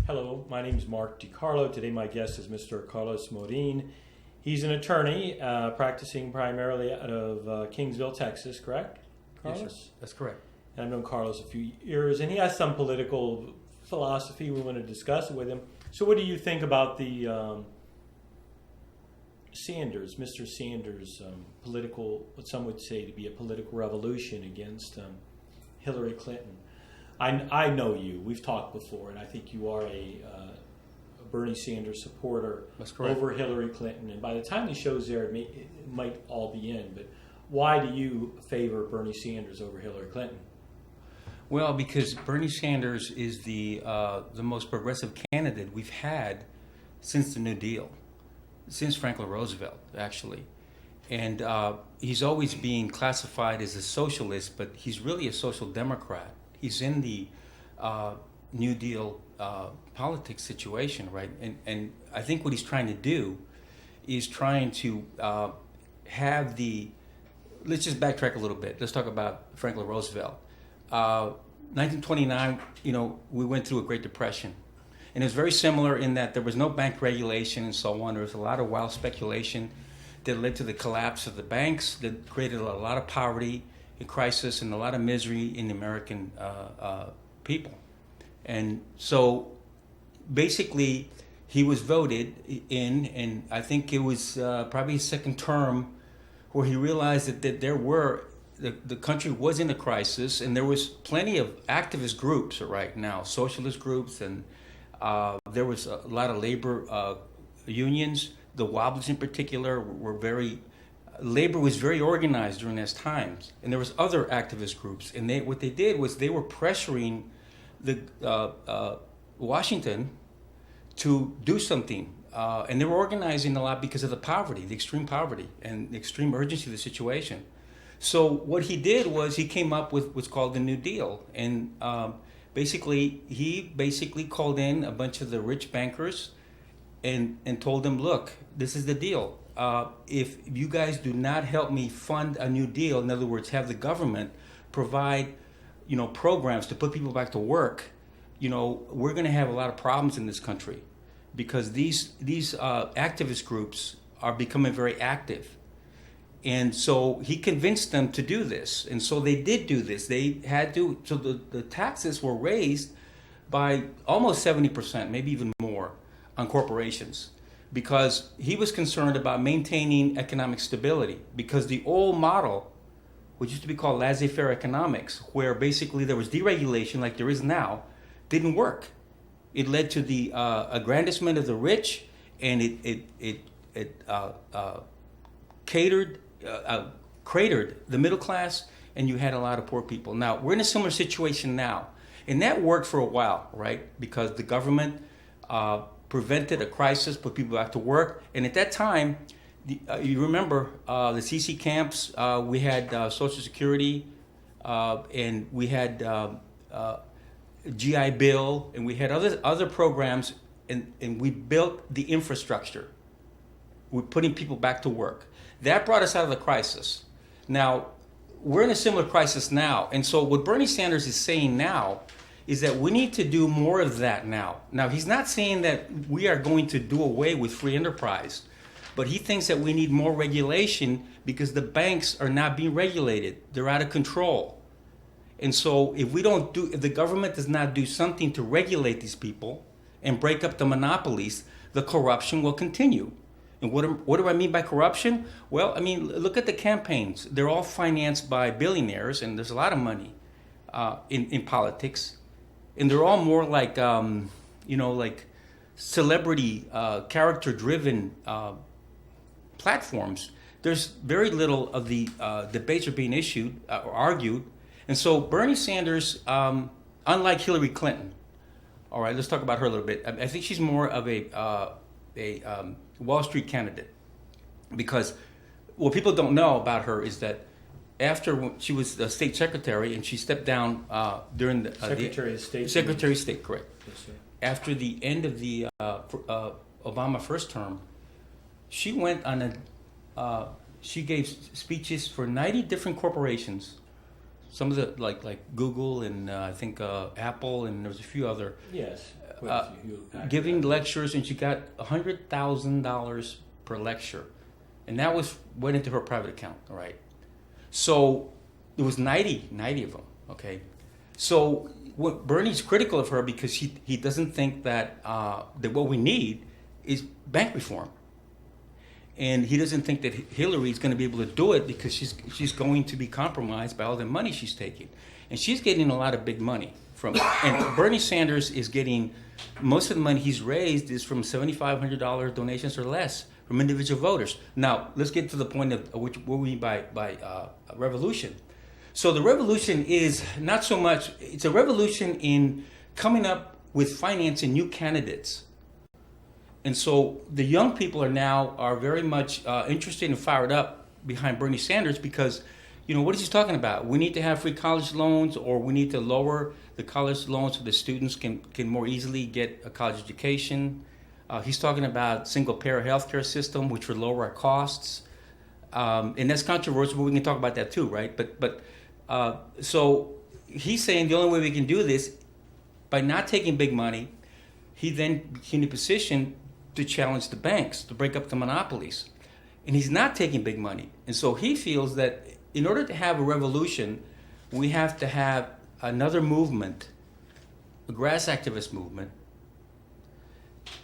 Hello, my name is Mark DiCarlo. Today my guest is Mr. Carlos Morin. He's an attorney practicing primarily out of Kingsville, Texas, correct, Carlos? Yes, sir. That's correct. And I've known Carlos a few years, and he has some political philosophy. We want to discuss it with him. So what do you think about the Mr. Sanders, political, what some would say to be a political revolution against Hillary Clinton? I know you. We've talked before, and I think you are a Bernie Sanders supporter over Hillary Clinton. And by the time the show's there, it might all be in. But why do you favor Bernie Sanders over Hillary Clinton? Well, because Bernie Sanders is the most progressive candidate we've had since the New Deal, since Franklin Roosevelt, actually. And he's always being classified as a socialist, but he's really a social democrat. He's in the New Deal politics situation, right? And I think what he's trying to do is trying to have the... Let's just backtrack a little bit. Let's talk about Franklin Roosevelt. 1929, we went through a Great Depression. And it was very similar in that there was no bank regulation and so on. There was a lot of wild speculation that led to the collapse of the banks, that created a lot of poverty and crisis and a lot of misery in the American people. And so basically he was voted in, and I think it was probably his second term where he realized that there were, the country was in a crisis, and there was plenty of activist groups right now, socialist groups, and there was a lot of labor unions. The Wobblies in particular labor was very organized during those times, and there was other activist groups. And what they did was they were pressuring the Washington to do something, and they were organizing a lot because of the poverty, the extreme poverty, and the extreme urgency of the situation. So what he did was he came up with what's called the New Deal, and he called in a bunch of the rich bankers and told them, look, this is the deal. If you guys do not help me fund a New Deal, in other words, have the government provide, programs to put people back to work, we're going to have a lot of problems in this country, because these activist groups are becoming very active. And so he convinced them to do this. And so they did do this. They had to, so the taxes were raised by almost 70%, maybe even more, on corporations, because he was concerned about maintaining economic stability, because the old model, which used to be called laissez-faire economics, where basically there was deregulation like there is now, didn't work. It led to the aggrandizement of the rich, and it cratered the middle class, and you had a lot of poor people. Now, we're in a similar situation now, and that worked for a while, right? Because the government prevented a crisis, put people back to work. And at that time, you remember the CC camps, we had Social Security, and we had GI Bill, and we had other programs, and we built the infrastructure. We're putting people back to work. That brought us out of the crisis. Now, we're in a similar crisis now. And so what Bernie Sanders is saying now is that we need to do more of that now. Now, he's not saying that we are going to do away with free enterprise, but he thinks that we need more regulation because the banks are not being regulated. They're out of control. And so if the government does not do something to regulate these people and break up the monopolies, the corruption will continue. And what do I mean by corruption? Well, I mean, look at the campaigns. They're all financed by billionaires, and there's a lot of money in politics. And they're all more like, like celebrity, character-driven platforms. There's very little of the debates are being issued or argued. And so Bernie Sanders, unlike Hillary Clinton, all right, let's talk about her a little bit. I think she's more of a Wall Street candidate, because what people don't know about her is that after she was a state secretary and she stepped down during the Secretary of State. Secretary of State, correct. Yes, sir. After the end of the Obama first term, she went on she gave speeches for 90 different corporations. Some of the like Google and I think Apple, and there was a few other. Yes. giving lectures, and she got $100,000 per lecture, and that went into her private account. All right, so it was 90 of them. Okay, so what Bernie's critical of her because he doesn't think that that what we need is bank reform. And he doesn't think that Hillary's going to be able to do it because she's going to be compromised by all the money she's taking. And she's getting a lot of big money and Bernie Sanders is getting, most of the money he's raised is from $7,500 donations or less from individual voters. Now, let's get to the point of what we mean by revolution. So the revolution is not so much, it's a revolution in coming up with financing new candidates. And so the young people are very much interested and fired up behind Bernie Sanders because, what is he talking about? We need to have free college loans, or we need to lower the college loans so the students can more easily get a college education. He's talking about single-payer healthcare system, which would lower our costs. And that's controversial, but we can talk about that too, right? So he's saying the only way we can do this, by not taking big money, he then became in a position to challenge the banks, to break up the monopolies. And he's not taking big money. And so he feels that in order to have a revolution, we have to have another movement, a grass activist movement,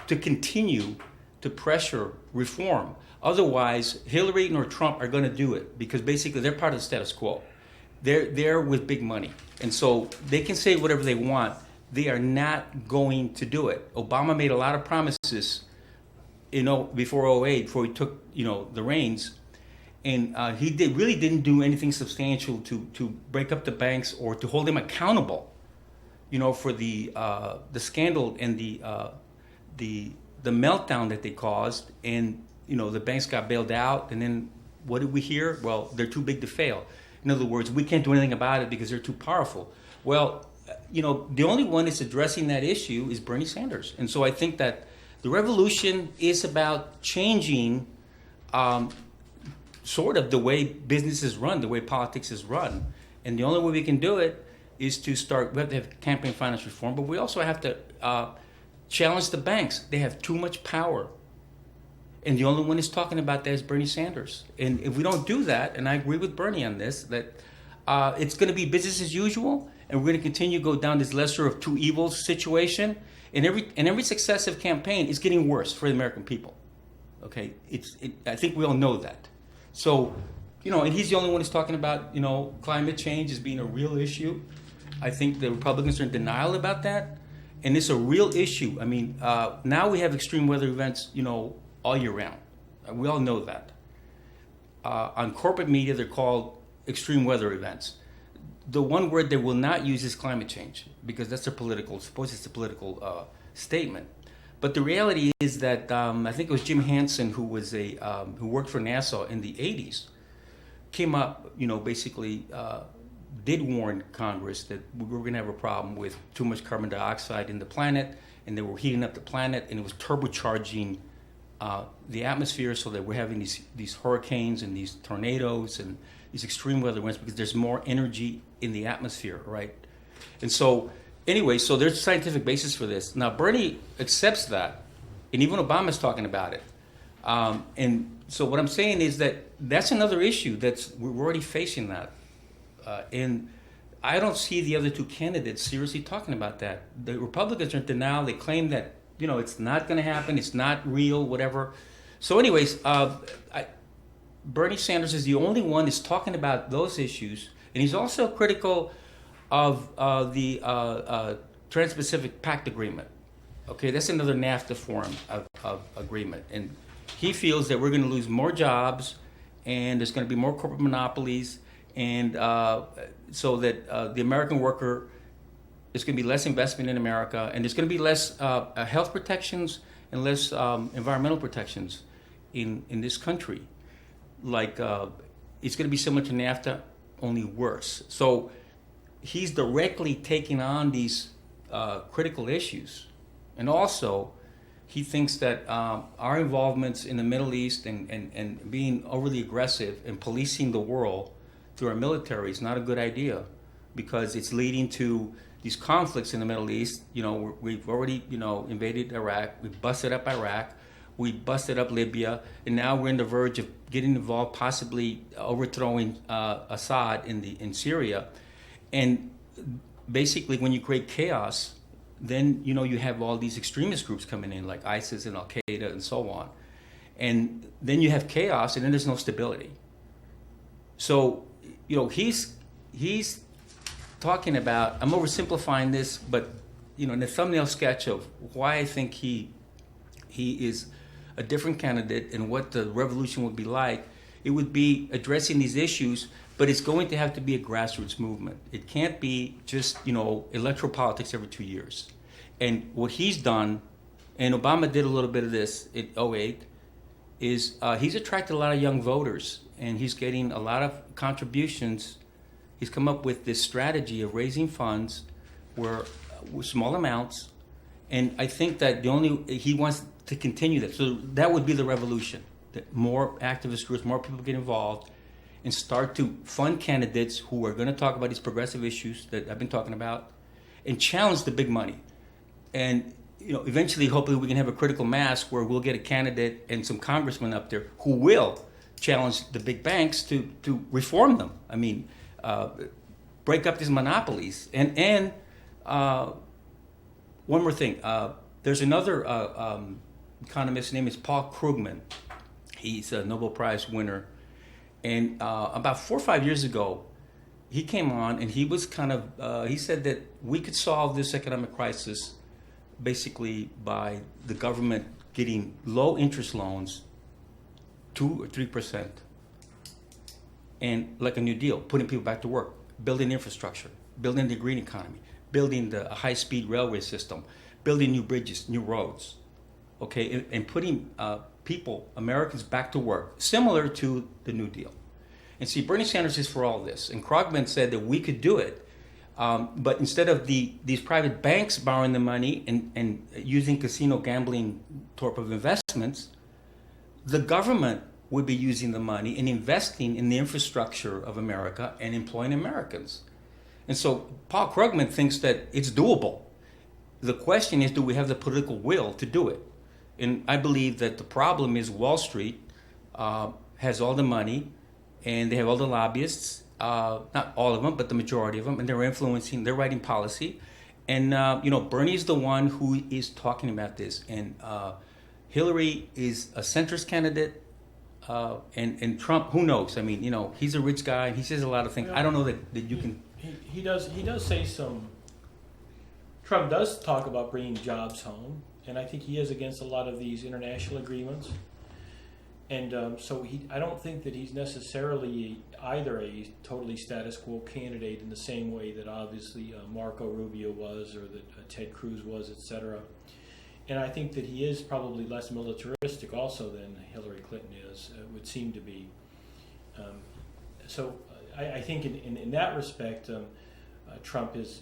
to continue to pressure reform. Otherwise, Hillary nor Trump are going to do it because basically they're part of the status quo. They're with big money. And so they can say whatever they want. They are not going to do it. Obama made a lot of promises before 2008, before he took, the reins, and he really didn't do anything substantial to break up the banks or to hold them accountable, for the scandal and the meltdown that they caused, and the banks got bailed out, and then what did we hear? Well, they're too big to fail. In other words, we can't do anything about it because they're too powerful. Well, the only one that's addressing that issue is Bernie Sanders, and so I think that the revolution is about changing sort of the way business is run, the way politics is run. And the only way we can do it is we have to have campaign finance reform, but we also have to challenge the banks. They have too much power. And the only one who's talking about that is Bernie Sanders. And if we don't do that, and I agree with Bernie on this, that it's going to be business as usual, and we're going to continue to go down this lesser of two evils situation. And every successive campaign is getting worse for the American people. Okay, I think we all know that. So, and he's the only one who's talking about, climate change as being a real issue. I think the Republicans are in denial about that, and it's a real issue. I mean, now we have extreme weather events, all year round. We all know that. On corporate media, they're called extreme weather events. The one word they will not use is climate change because that's suppose it's a political statement. But the reality is that I think it was Jim Hansen who worked for NASA in the 80s, came up, basically did warn Congress that we were going to have a problem with too much carbon dioxide in the planet, and they were heating up the planet, and it was turbocharging the atmosphere, so that we're having these hurricanes and these tornadoes and these extreme weather events because there's more energy in the atmosphere, right? And so, anyway, so there's a scientific basis for this. Now, Bernie accepts that, and even Obama's talking about it. And so what I'm saying is that's another issue we're already facing that. And I don't see the other two candidates seriously talking about that. The Republicans are in denial. They claim that, it's not going to happen. It's not real, whatever. So anyways, Bernie Sanders is the only one that's talking about those issues. And he's also critical of the Trans-Pacific Pact Agreement. Okay, that's another NAFTA form of agreement. And he feels that we're going to lose more jobs and there's going to be more corporate monopolies, and so that the American worker, there's going to be less investment in America, and there's going to be less health protections and less environmental protections in this country. Like, it's going to be similar to NAFTA, only worse. So he's directly taking on these critical issues. And also, he thinks that our involvements in the Middle East and being overly aggressive and policing the world through our military is not a good idea, because it's leading to these conflicts in the Middle East. We've already, invaded Iraq. We busted up Iraq. We busted up Libya, and now we're on the verge of getting involved, possibly overthrowing Assad in Syria. And basically, when you create chaos, then you have all these extremist groups coming in, like ISIS and Al Qaeda and so on. And then you have chaos, and then there's no stability. So, he's talking about, I'm oversimplifying this, but in the thumbnail sketch of why I think he is a different candidate and what the revolution would be like, it would be addressing these issues, but it's going to have to be a grassroots movement. It can't be just, electoral politics every 2 years. And what he's done, and Obama did a little bit of this in '08, is he's attracted a lot of young voters, and he's getting a lot of contributions. He's come up with this strategy of raising funds with small amounts, and I think that he wants to continue that. So that would be the revolution, that more activist groups, more people get involved, and start to fund candidates who are going to talk about these progressive issues that I've been talking about, and challenge the big money. And eventually, hopefully, we can have a critical mass where we'll get a candidate and some congressmen up there who will challenge the big banks to reform them. I mean, break up these monopolies. And one more thing. There's another economist, his name is Paul Krugman. He's a Nobel Prize winner. And about 4 or 5 years ago, he came on and he was he said that we could solve this economic crisis basically by the government getting low interest loans, 2 or 3%, and like a New Deal, putting people back to work, building infrastructure, building the green economy, building the high-speed railway system, building new bridges, new roads, okay, and putting people, Americans, back to work, similar to the New Deal. And see, Bernie Sanders is for all this, and Krugman said that we could do it, but instead of these private banks borrowing the money and using casino gambling type of investments, the government would be using the money and investing in the infrastructure of America and employing Americans. And so Paul Krugman thinks that it's doable. The question is, do we have the political will to do it? And I believe that the problem is Wall Street has all the money, and they have all the lobbyists, not all of them, but the majority of them, and they're writing policy. And, Bernie's the one who is talking about this. And Hillary is a centrist candidate, and Trump, who knows? I mean, he's a rich guy, and he says a lot of things. I don't know that you can... He does say some... Trump does talk about bringing jobs home, and I think he is against a lot of these international agreements. And so I don't think that he's necessarily either a totally status quo candidate in the same way that obviously Marco Rubio was, or that Ted Cruz was, etc. And I think that he is probably less militaristic also than Hillary Clinton is, would seem to be. So I think in that respect, Trump is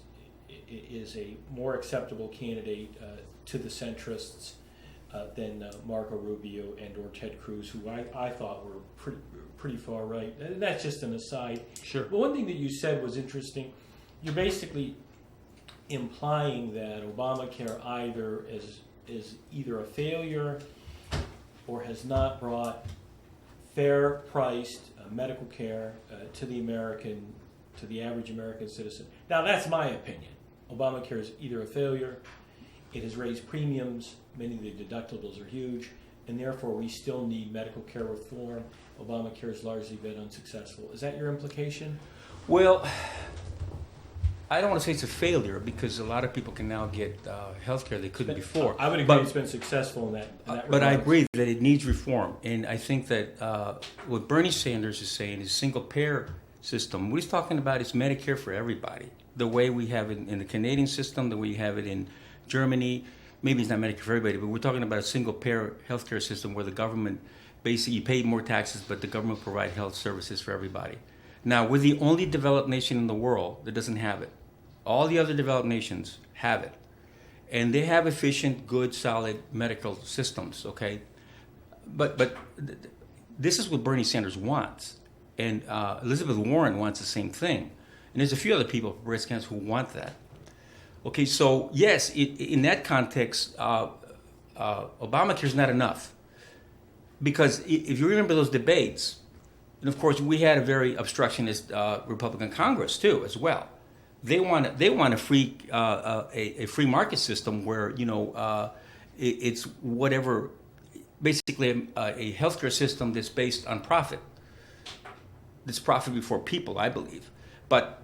a more acceptable candidate to the centrists than Marco Rubio and or Ted Cruz, who I thought were pretty far right. And that's just an aside. Sure. But one thing that you said was interesting. You're basically implying that Obamacare either is either a failure or has not brought fair-priced medical care to the average American citizen. Now, that's my opinion. Obamacare is either a failure, it has raised premiums, many of the deductibles are huge, and therefore we still need medical care reform. Obamacare has largely been unsuccessful. Is that your implication? Well, I don't want to say it's a failure, because a lot of people can now get health care they couldn't before. I would agree it's been successful in that but I agree that it needs reform. And I think that what Bernie Sanders is saying is single-payer system. What he's talking about is Medicare for everybody, the way we have it in the Canadian system, the way we have it in Germany. Maybe it's not Medicare for everybody, but we're talking about a single-payer healthcare system where the government, basically, you pay more taxes, but the government provides health services for everybody. Now, we're the only developed nation in the world that doesn't have it. All the other developed nations have it. And they have efficient, good, solid medical systems, okay? But this is what Bernie Sanders wants. And Elizabeth Warren wants the same thing. And there's a few other people, breast cancer, who want that. Okay, so yes, in that context, Obamacare is not enough. Because if you remember those debates, and of course we had a very obstructionist Republican Congress too, as well. They want a free market system where it's whatever, basically a healthcare system that's based on profit. That's profit before people, I believe. But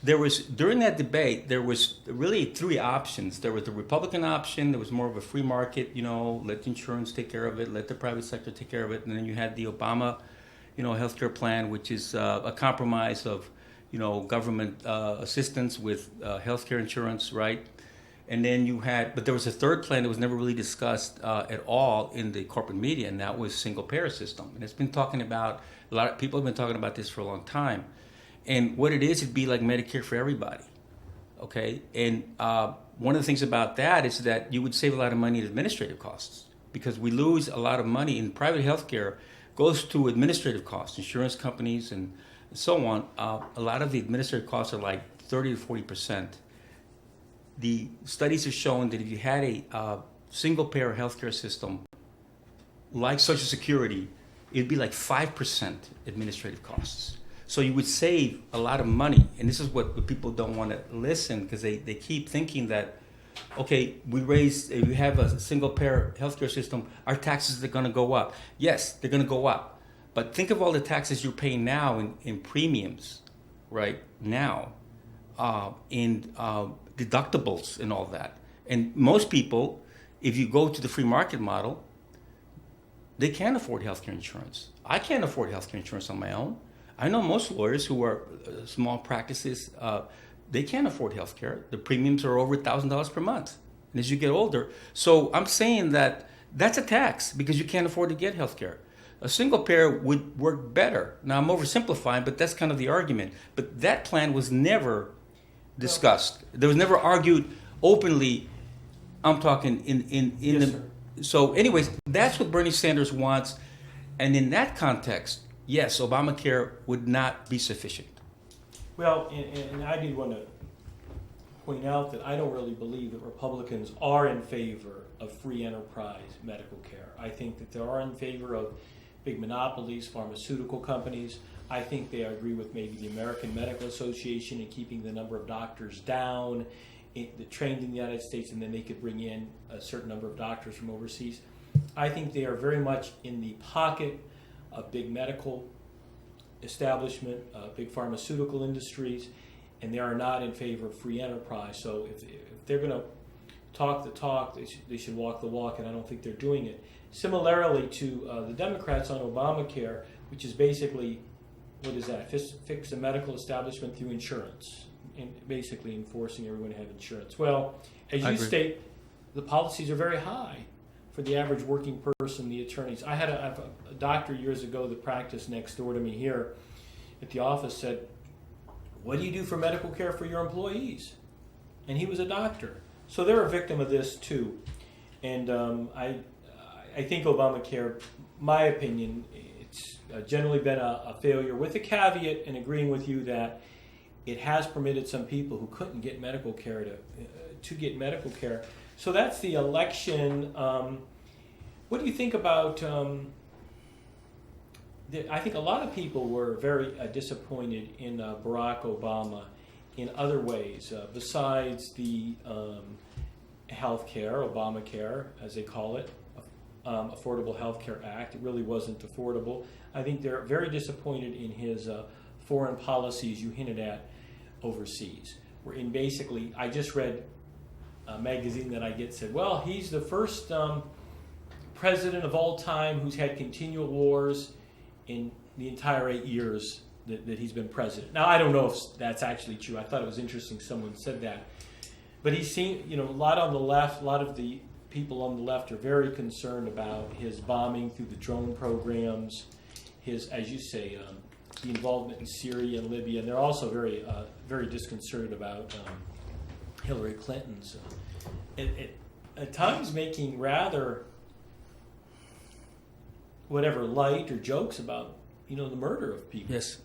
during that debate, there was really three options. There was the Republican option. There was more of a free market, let the insurance take care of it, let the private sector take care of it. And then you had the Obama, healthcare plan, which is a compromise of, government assistance with healthcare insurance, right? And then but there was a third plan that was never really discussed at all in the corporate media, and that was single payer system. And it's been a lot of people have been talking about this for a long time. And what it is, it'd be like Medicare for everybody, okay? And one of the things about that is that you would save a lot of money in administrative costs, because we lose a lot of money in private healthcare goes to administrative costs, insurance companies and so on. A lot of the administrative costs are like 30 to 40%. The studies have shown that if you had a single-payer healthcare system like Social Security, it'd be like 5% administrative costs. So you would save a lot of money. And this is what people don't want to listen, because they keep thinking that, okay, if we have a single-payer healthcare system, our taxes are going to go up. Yes, they're going to go up. But think of all the taxes you're paying now in premiums, right, now, in deductibles and all that. And most people, if you go to the free market model, they can't afford healthcare insurance. I can't afford healthcare insurance on my own. I know most lawyers who are small practices, they can't afford healthcare. The premiums are over $1,000 per month. And as you get older, so I'm saying that that's a tax because you can't afford to get healthcare. A single payer would work better. Now I'm oversimplifying, but that's kind of the argument. But that plan was never discussed. There was never argued openly. I'm talking in Yes, the. sir. So, anyways, that's what Bernie Sanders wants, and in that context, yes, Obamacare would not be sufficient. Well, and I did want to point out that I don't really believe that Republicans are in favor of free enterprise medical care. I think that they are in favor of big monopolies, pharmaceutical companies. I think they agree with maybe the American Medical Association in keeping the number of doctors down, that trained in the United States, and then they could bring in a certain number of doctors from overseas. I think they are very much in the pocket of big medical establishment, big pharmaceutical industries, and they are not in favor of free enterprise. So if they're going to talk the talk, they should walk the walk, and I don't think they're doing it. Similarly to the Democrats on Obamacare, which is basically, what is that? Fix the medical establishment through insurance, and basically enforcing everyone to have insurance. Well, as you state, the policies are very high for the average working person, the attorneys. I had a doctor years ago that practiced next door to me here at the office said, "What do you do for medical care for your employees?" And he was a doctor. So they're a victim of this too. And I think Obamacare, my opinion, it's generally been a failure, with a caveat and agreeing with you that it has permitted some people who couldn't get medical care to get medical care. So that's the election. What do you think about? I think a lot of people were very disappointed in Barack Obama in other ways besides the health care, Obamacare, as they call it, Affordable Health Care Act. It really wasn't affordable. I think they're very disappointed in his foreign policies you hinted at overseas. Basically, I just read a magazine that I get said, well, he's the first president of all time who's had continual wars in the entire 8 years that he's been president. Now, I don't know if that's actually true. I thought it was interesting someone said that. But he's seen, a lot on the left, a lot of the people on the left are very concerned about his bombing through the drone programs, his, as you say, the involvement in Syria and Libya, and they're also very, very disconcerted about Hillary Clinton's, at times making rather light or jokes about, the murder of people. Yes.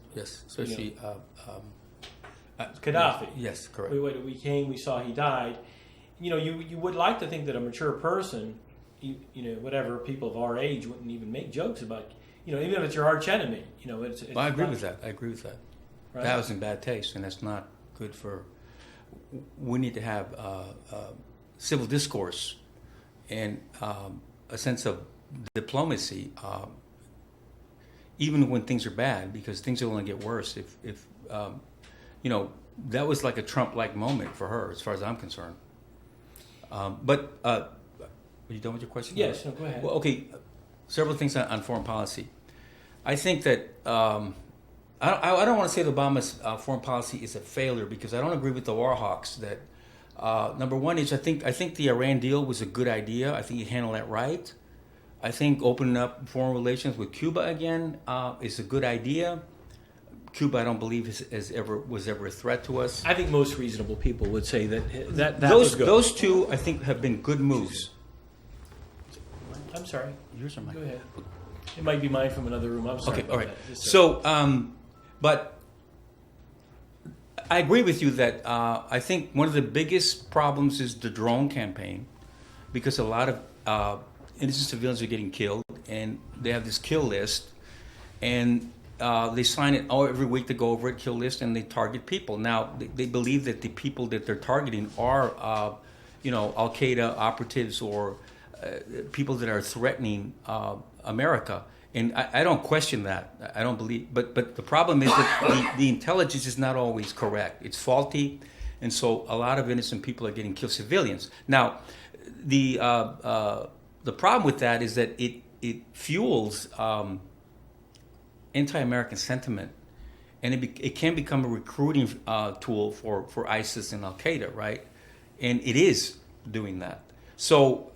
So Gaddafi. Yes, correct. We came, we saw he died. You would like to think that a mature person, whatever, people of our age wouldn't even make jokes about, even if it's your arch enemy. It's I agree with that. Right? That was in bad taste, and that's not good for. We need to have civil discourse and a sense of diplomacy, even when things are bad, because things will only get worse if that was like a Trump-like moment for her, as far as I'm concerned. But are you done with your question? Yes, no, go ahead. Well, okay, several things on foreign policy. I think that I don't want to say that Obama's foreign policy is a failure, because I don't agree with the war hawks that number one is I think the Iran deal was a good idea. I think he handled that right. I think opening up foreign relations with Cuba again is a good idea. Cuba, I don't believe was ever a threat to us. I think most reasonable people would say that was good. Those two, I think, have been good moves. I'm sorry. Yours or mine? Go ahead. It might be mine from another room. I'm sorry. Okay, all right. So, but I agree with you that I think one of the biggest problems is the drone campaign, because a lot of innocent civilians are getting killed, and they have this kill list, and they sign it every week to go over it, kill list, and they target people. Now, they believe that the people that they're targeting are, Al-Qaeda operatives or people that are threatening America. And I don't question that. I don't believe. But the problem is that the intelligence is not always correct. It's faulty. And so a lot of innocent people are getting killed, civilians. Now, the problem with that is that it fuels anti-American sentiment, and it can become a recruiting tool for ISIS and Al-Qaeda, right? And it is doing that. So,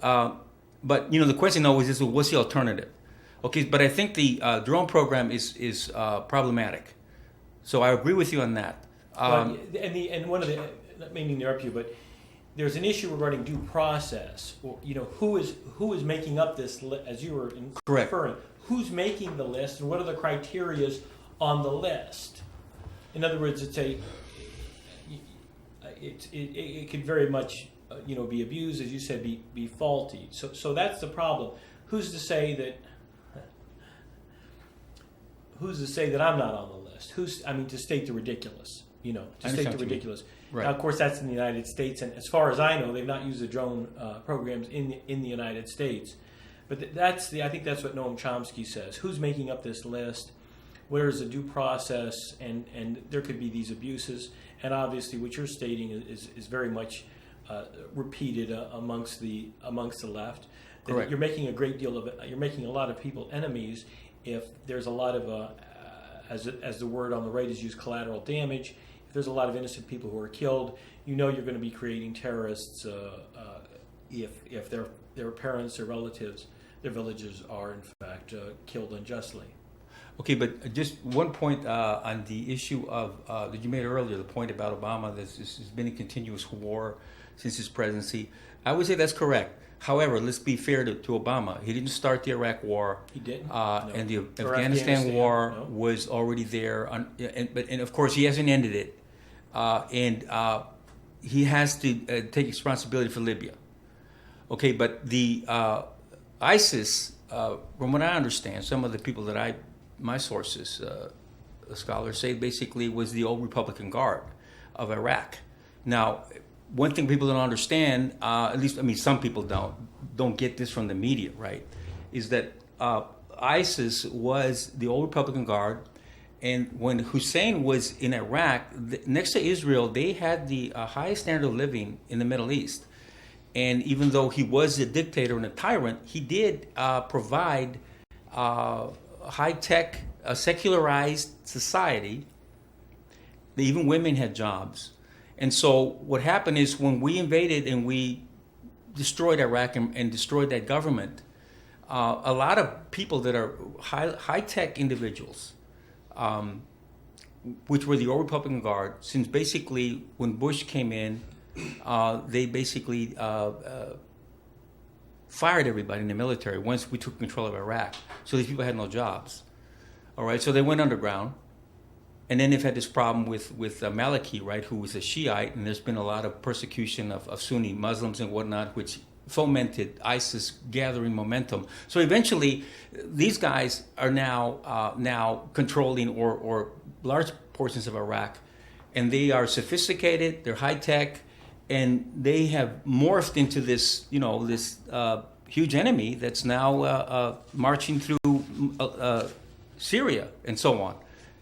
but the question always is, well, what's the alternative? Okay, but I think the drone program is problematic. So I agree with you on that. And one of the, not meaning to interrupt you, but there's an issue regarding due process. Who is making up this as you were referring? Who's making the list, and what are the criterias on the list? In other words, it could very much be abused, as you said, be faulty. So that's the problem. Who's to say that I'm not on the list? To state the ridiculous, Right. Now, of course, that's in the United States, and as far as I know, they've not used the drone programs in the United States. But I think that's what Noam Chomsky says. Who's making up this list? Where is the due process? And there could be these abuses. And obviously, what you're stating is very much repeated amongst the left. Correct. You're making you're making a lot of people enemies if there's a lot of as the word on the right is used, collateral damage. If there's a lot of innocent people who are killed, you're going to be creating terrorists if their parents or relatives, their villages are in fact killed unjustly. Okay, but just one point on the issue of that you made earlier, the point about Obama, this has been a continuous war since his presidency. I would say that's correct. However, let's be fair to Obama. He didn't start the Iraq War. He didn't. No. And the Afghanistan War was already there. And of course, he hasn't ended it. And he has to take responsibility for Libya. Okay, but the ISIS, from what I understand, some of the people that my sources, scholars say, basically was the old Republican Guard of Iraq. Now, one thing people don't understand, at least some people don't get this from the media, right? Is that ISIS was the old Republican Guard, and when Hussein was in Iraq, next to Israel, they had the highest standard of living in the Middle East. And even though he was a dictator and a tyrant, he did provide high-tech, secularized society. Even women had jobs. And so what happened is when we invaded and we destroyed Iraq and destroyed that government, a lot of people that are high-tech individuals, which were the old Republican Guard, since basically when Bush came in, they basically fired everybody in the military once we took control of Iraq. So these people had no jobs. All right, so they went underground. And then they've had this problem with Maliki, right, who was a Shiite, and there's been a lot of persecution of Sunni Muslims and whatnot, which fomented ISIS gathering momentum. So eventually, these guys are now controlling or large portions of Iraq, and they are sophisticated, they're high tech, and they have morphed into this huge enemy that's now marching through Syria and so on.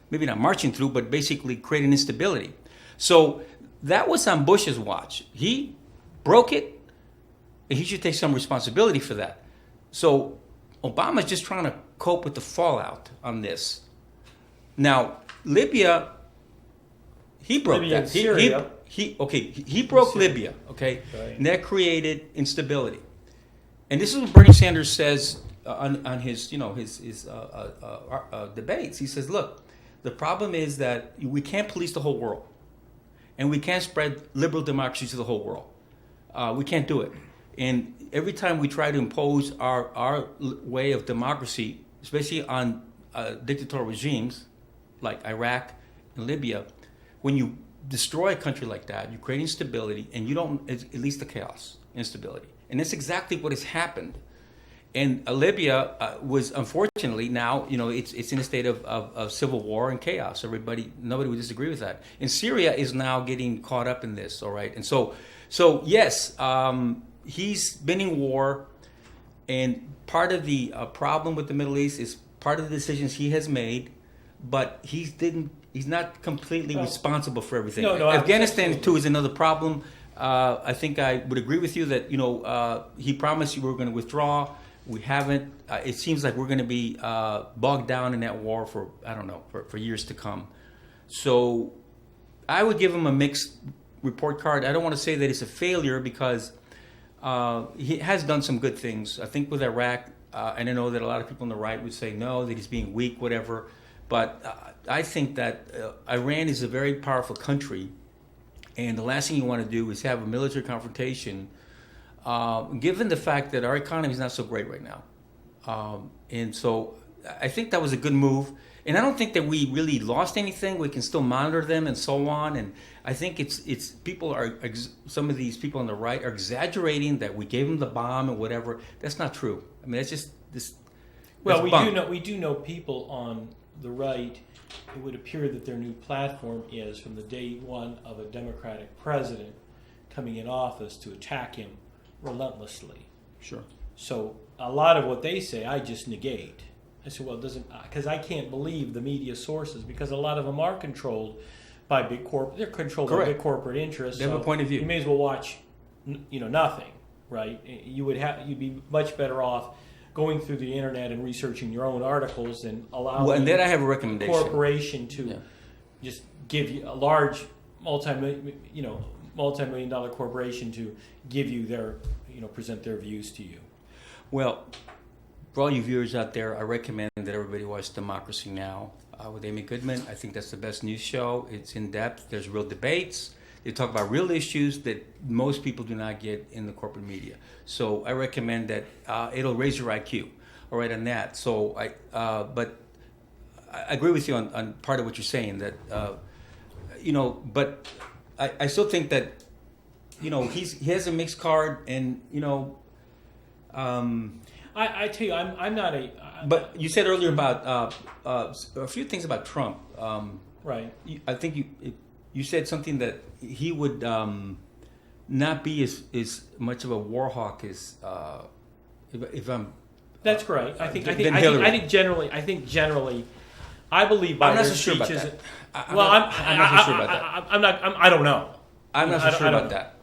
Maybe not marching through, but basically creating instability. So that was on Bush's watch. He broke it, and he should take some responsibility for that. So Obama's just trying to cope with the fallout on this. Now, Libya, he broke Libya that. and Syria. He broke Syria. Libya, okay? Right. And that created instability. And this is what Bernie Sanders says on his debates. He says, look, the problem is that we can't police the whole world, and we can't spread liberal democracy to the whole world. We can't do it. And every time we try to impose our way of democracy, especially on dictatorial regimes like Iraq and Libya, when you destroy a country like that, you create instability, and you don't, at least the chaos, instability. And that's exactly what has happened. And Libya was, unfortunately, now, it's in a state of civil war and chaos. Nobody would disagree with that. And Syria is now getting caught up in this, all right? And so yes, he's been in war, and part of the problem with the Middle East is part of the decisions he has made, but he's not completely responsible for everything. No, Afghanistan, too, is another problem. I think I would agree with you that, he promised you we were going to withdraw. We haven't. It seems like we're going to be bogged down in that war for, I don't know, for years to come. So I would give him a mixed report card. I don't want to say that it's a failure because he has done some good things. I think with Iraq, and I know that a lot of people on the right would say no, that he's being weak, whatever. But I think that Iran is a very powerful country, and the last thing you want to do is have a military confrontation, given the fact that our economy is not so great right now. And so I think that was a good move. And I don't think that we really lost anything. We can still monitor them and so on. And I think it's people are, some of these people on the right are exaggerating that we gave them the bomb and whatever. That's not true. I mean, that's just this. Well, we do know people on the right. It would appear that their new platform is from the day one of a Democratic president coming in office to attack him relentlessly. Sure. So a lot of what they say, I just negate. I said, well, it doesn't, because I can't believe the media sources, because a lot of them are controlled by big corporate. They're controlled by big corporate interests. They have a point of view. You may as well watch, nothing, right? You'd be much better off going through the internet and researching your own articles and allowing. Well, and then I have a recommendation. Corporation to just give you a large multi-million-dollar corporation to give you their, present their views to you. Well, for all you viewers out there, I recommend that everybody watch Democracy Now! With Amy Goodman. I think that's the best news show. It's in depth. There's real debates. They talk about real issues that most people do not get in the corporate media. So I recommend that. It'll raise your IQ. All right, on that. So but I agree with you on part of what you're saying. That but I still think that he has a mixed card, and I tell you, I'm not a. But you said earlier about a few things about Trump. Right. I think you said something that he would not be as much of a war hawk as if I'm. That's correct. I think generally, I believe by I'm not their so sure about speeches. that. I'm not so sure about that. I don't know. I'm not so sure I don't about that.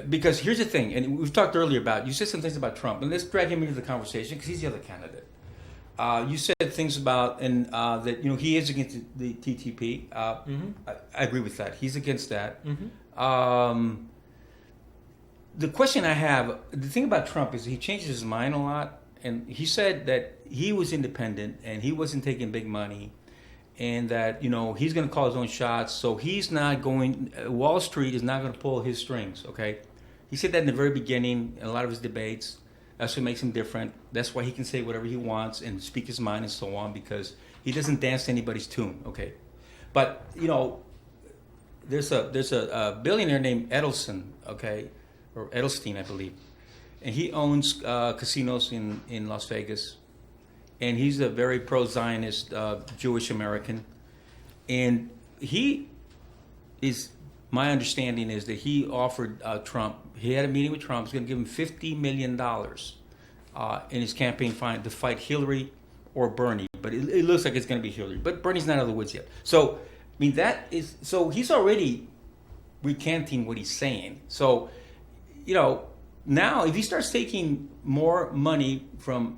Because here's the thing, and we've talked earlier about, you said some things about Trump, and let's drag him into the conversation because he's the other candidate. You said things about, and that he is against the TTP. I agree with that. He's against that. Mm-hmm. The question I have, the thing about Trump is he changes his mind a lot, and he said that he was independent and he wasn't taking big money, and that he's going to call his own shots. So he's not going. Wall Street is not going to pull his strings. Okay, he said that in the very beginning in a lot of his debates. That's what makes him different. That's why he can say whatever he wants and speak his mind and so on, because he doesn't dance to anybody's tune. Okay, But there's a billionaire named Edelson, okay, or Edelstein, I believe, and he owns casinos in Las Vegas, and he's a very pro-Zionist Jewish American, and he is. My understanding is that he offered Trump. He had a meeting with Trump. He's going to give him $50 million in his campaign fund to fight Hillary or Bernie. But it looks like it's going to be Hillary. But Bernie's not out of the woods yet. So so he's already recanting what he's saying. So, now if he starts taking more money from,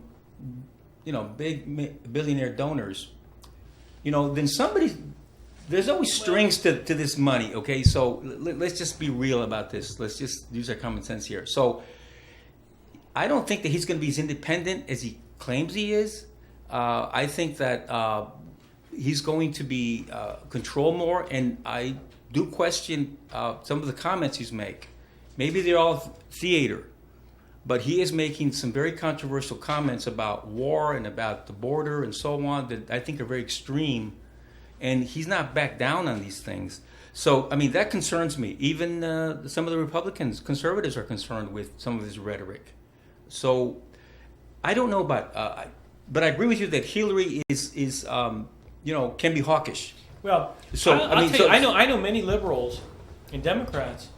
big billionaire donors, then there's always strings to this money, okay? So let's just be real about this. Let's just use our common sense here. So I don't think that he's going to be as independent as he claims he is. I think that he's going to be control more, and I do question some of the comments he's make. Maybe they're all theater, but he is making some very controversial comments about war and about the border and so on that I think are very extreme. And he's not back down on these things. So, that concerns me. Even some of the conservatives are concerned with some of his rhetoric. So, I don't know about, but I agree with you that Hillary is can be hawkish. Well, so I know many liberals and Democrats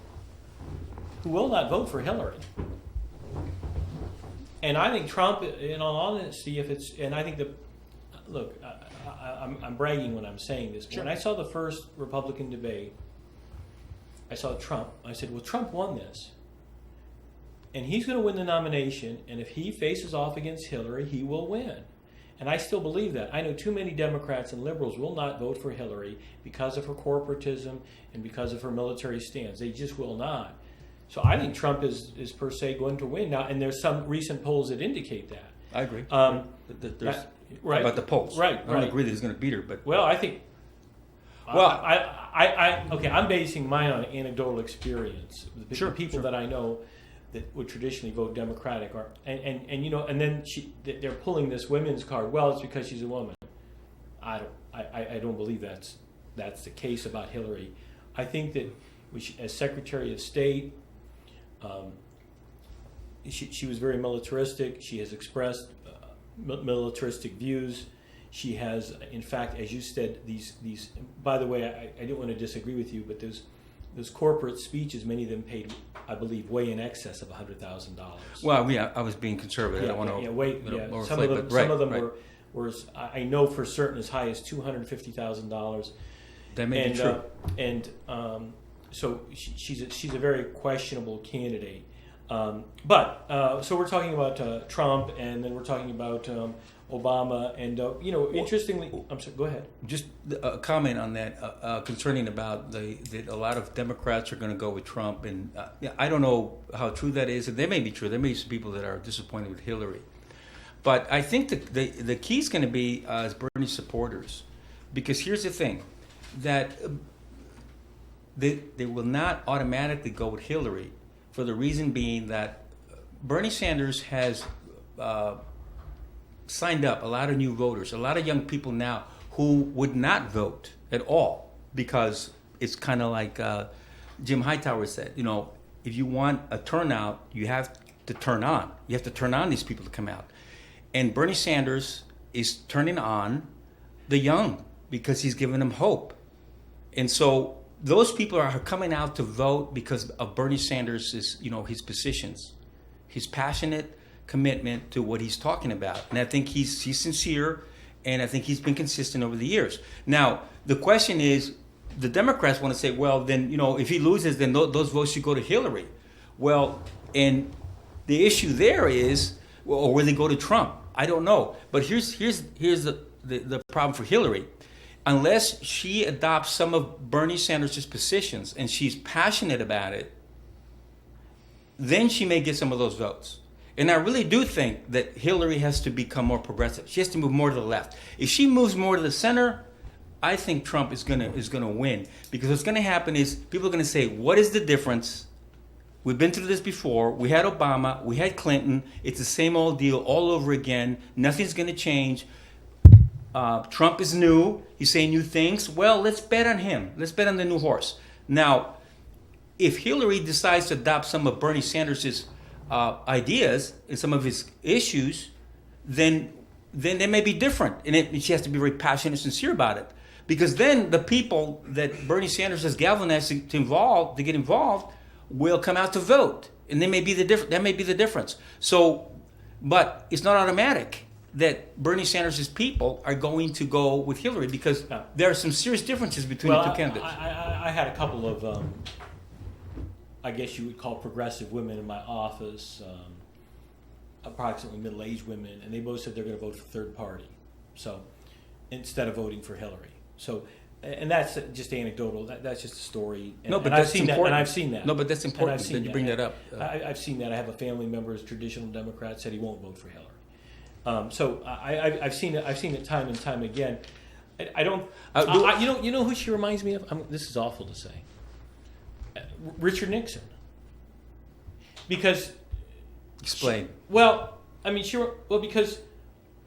who will not vote for Hillary. And I think Trump, in all honesty, look, I'm bragging when I'm saying this. Sure. When I saw the first Republican debate, I saw Trump. I said, well, Trump won this. And he's going to win the nomination. And if he faces off against Hillary, he will win. And I still believe that. I know too many Democrats and liberals will not vote for Hillary because of her corporatism and because of her military stance. They just will not. So I think Trump is per se going to win now. And there's some recent polls that indicate that. I agree. Right. About the polls. Right. I don't agree that he's going to beat her, but I think. Well, I'm basing mine on anecdotal experience. The people that I know that would traditionally vote Democratic are, and then they're pulling this women's card. Well, it's because she's a woman. I don't believe that's the case about Hillary. I think that as Secretary of State, she was very militaristic. She has expressed militaristic views. She has, in fact, as you said, these. By the way, I didn't want to disagree with you, but those corporate speeches, many of them paid, I believe, way in excess of $100,000. Well, yeah, I was being conservative. Some of them were, I know for certain, as high as $250,000. That may be true. So she's a very questionable candidate. So we're talking about Trump, and then we're talking about Obama, and interestingly, I'm sorry. Go ahead. Just a comment on that concerning about that a lot of Democrats are going to go with Trump, and I don't know how true that is. And they may be true. There may be some people that are disappointed with Hillary, but I think the key is going to be as Bernie supporters, because here's the thing, that they will not automatically go with Hillary. For the reason being that Bernie Sanders has signed up a lot of new voters, a lot of young people now who would not vote at all, because it's kind of like Jim Hightower said, if you want a turnout, you have to turn on. You have to turn on these people to come out. And Bernie Sanders is turning on the young because he's giving them hope. And so those people are coming out to vote because of Bernie Sanders' his positions, his passionate commitment to what he's talking about. And I think he's sincere, and I think he's been consistent over the years. Now, the question is, the Democrats want to say, well, then, if he loses, then those votes should go to Hillary. Well, and the issue there is, or will they go to Trump? I don't know. But here's the problem for Hillary. Unless she adopts some of Bernie Sanders' positions and she's passionate about it, then she may get some of those votes. And I really do think that Hillary has to become more progressive. She has to move more to the left. If she moves more to the center, I think Trump is gonna win. Because what's gonna happen is people are gonna say, what is the difference? We've been through this before. We had Obama, we had Clinton. It's the same old deal all over again. Nothing's gonna change. Trump is new. He's saying new things. Well, let's bet on him. Let's bet on the new horse. Now, if Hillary decides to adopt some of Bernie Sanders' ideas and some of his issues, then they may be different. And she has to be very passionate and sincere about it. Because then the people that Bernie Sanders has galvanized to get involved will come out to vote. And that may be the difference. So, but it's not automatic that Bernie Sanders' people are going to go with Hillary, because there are some serious differences between the two candidates. I had a couple of, I guess you would call progressive women in my office, approximately middle-aged women, and they both said they're going to vote for third party, so instead of voting for Hillary. So, and that's just anecdotal. That's just a story. And, no, but and that's important. And I've seen that. No, but that's important that you bring that up. I've seen that. I have a family member who's traditional Democrat, said he won't vote for Hillary. So I've seen it. I've seen it time and time again. I don't. You know who she reminds me of? This is awful to say. Richard Nixon. Because. Explain. Because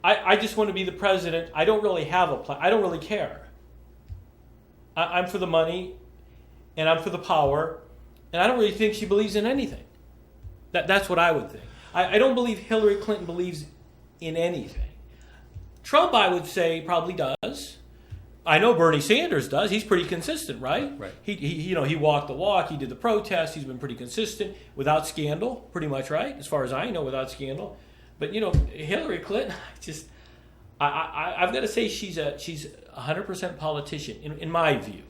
I just want to be the president. I don't really have a plan. I don't really care. I'm for the money, and I'm for the power, and I don't really think she believes in anything. That's what I would think. I don't believe Hillary Clinton believes in anything. Trump, I would say, probably does. I know Bernie Sanders does. He's pretty consistent, right? Right. He walked the walk. He did the protest. He's been pretty consistent without scandal, pretty much, right? As far as I know, without scandal. But Hillary Clinton, I've got to say she's 100% politician in my view.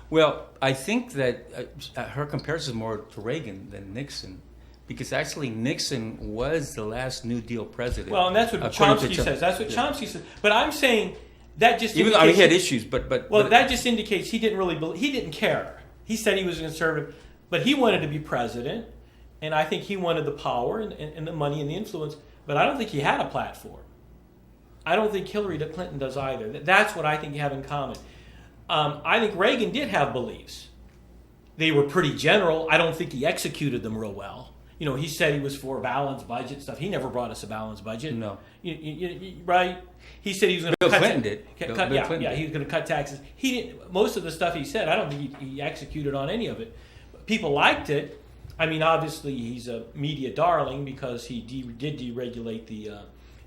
Well, I think that her comparison is more to Reagan than Nixon, because actually Nixon was the last New Deal president. Well, and that's what Chomsky says. That's what Chomsky says. But I'm saying that just even though he had issues, but that just indicates he didn't really he didn't care. He said he was a conservative, but he wanted to be president, and I think he wanted the power and the money and the influence. But I don't think he had a platform. I don't think Hillary Clinton does either. That's what I think you have in common. I think Reagan did have beliefs. They were pretty general. I don't think he executed them real well. He said he was for a balanced budget stuff. He never brought us a balanced budget. No. Right? He said he was going to Bill cut Clinton did. he was going to cut taxes. He didn't. Most of the stuff he said, I don't think he executed on any of it. People liked it. I mean, obviously, he's a media darling because he did deregulate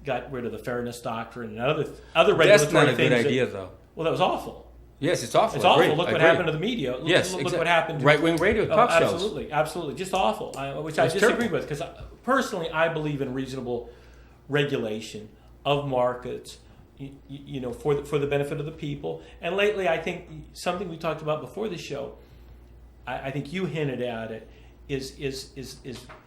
got rid of the fairness doctrine and other regulatory things. That's not a good idea, though. Well, that was awful. Yes, it's awful. It's awful. Look what happened to the media. Look Exactly. what happened to right-wing radio talk shows. Absolutely. Just awful, which I disagree with, because personally I believe in reasonable regulation of markets, for the benefit of the people. And lately, I think something we talked about before the show, I think you hinted at it,